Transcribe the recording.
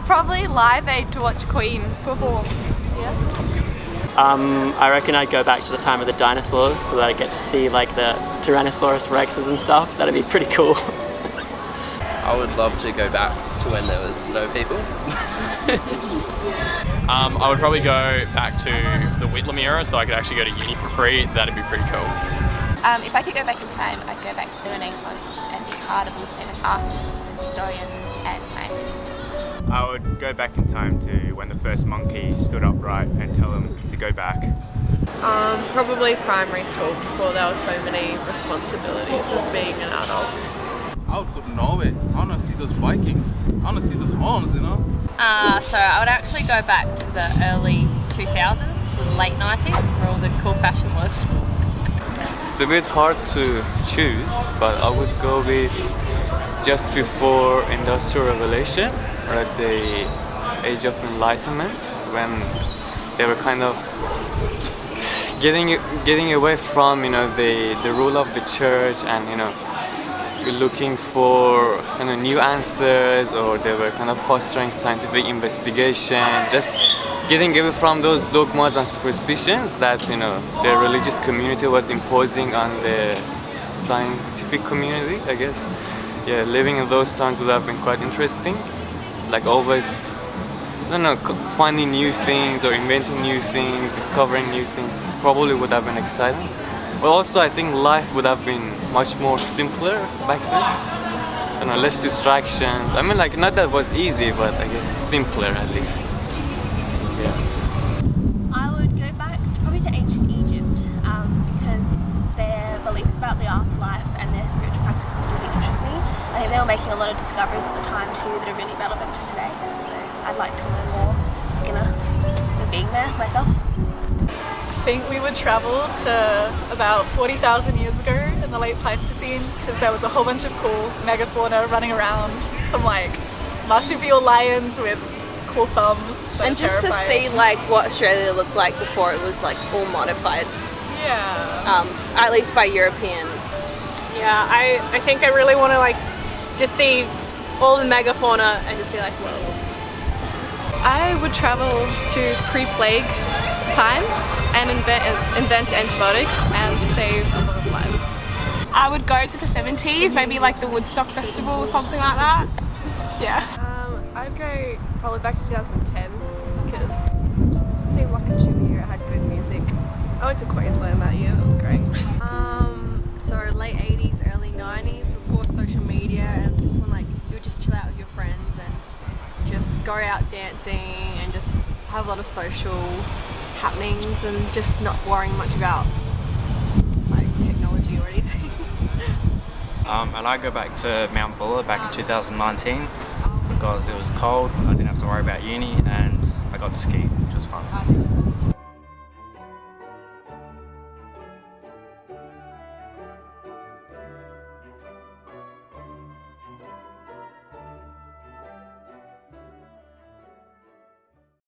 Probably Live Aid to watch Queen perform. I reckon I'd go back to the time of the dinosaurs so that I get to see like the Tyrannosaurus Rexes and stuff. That'd be pretty cool. I would love to go back to when there was no people. I would probably go back to the Whitlam era so I could actually go to uni for free. That'd be pretty cool. If I could go back in time, I'd go back to the Renaissance and be part of all the famous artists and historians and scientists. I would go back in time to when the first monkey stood upright and tell him to go back. Probably primary school before there were so many responsibilities of being an adult. I would go to Norway. I want to see those Vikings. I want to see those horns, you know? So I would actually go back to the early 2000s, the late 90s, where all the cool fashion was. It's a bit hard to choose, but I would go with just before Industrial Revolution, or at the Age of Enlightenment, when they were kind of getting away from the rule of the church, and looking for new answers, or they were kind of fostering scientific investigation, just getting away from those dogmas and superstitions that the religious community was imposing on the scientific community, I guess. Yeah, living in those times would have been quite interesting. Like always, finding new things or inventing new things, discovering new things probably would have been exciting. But also I think life would have been much more simpler back then. Less distractions. I mean, like, not that it was easy, but I guess simpler at least. Yeah. I would go back probably to ancient Egypt because their beliefs about the afterlife and their spiritual practices really interest me. I think they were making a lot of discoveries at the time too that are really relevant to today. So I'd like to learn more being there myself. I think we would travel to about 40,000 years ago in the late Pleistocene because there was a whole bunch of cool megafauna running around, some like marsupial lions with cool thumbs. And just to see like what Australia looked like before it was like all modified. Yeah. At least by European. Yeah, I think I really want to like just see all the megafauna and just be like, whoa. I would travel to pre-plague times and invent antibiotics and save a lot of lives. I would go to the 70s, maybe like the Woodstock Festival or something like that. Yeah. I'd go probably back to 2010 because it just seemed like a chill year. It had good music. I went to Queensland that year, that was great. So late 80s, early 90s, before social media, and just when like you would just chill out with your friends and just go out dancing and just have a lot of social happenings and just not worrying much about like technology or anything. And I go back to Mount Buller back in 2019 because it was cold, I didn't have to worry about uni, and I got to ski, which was fun.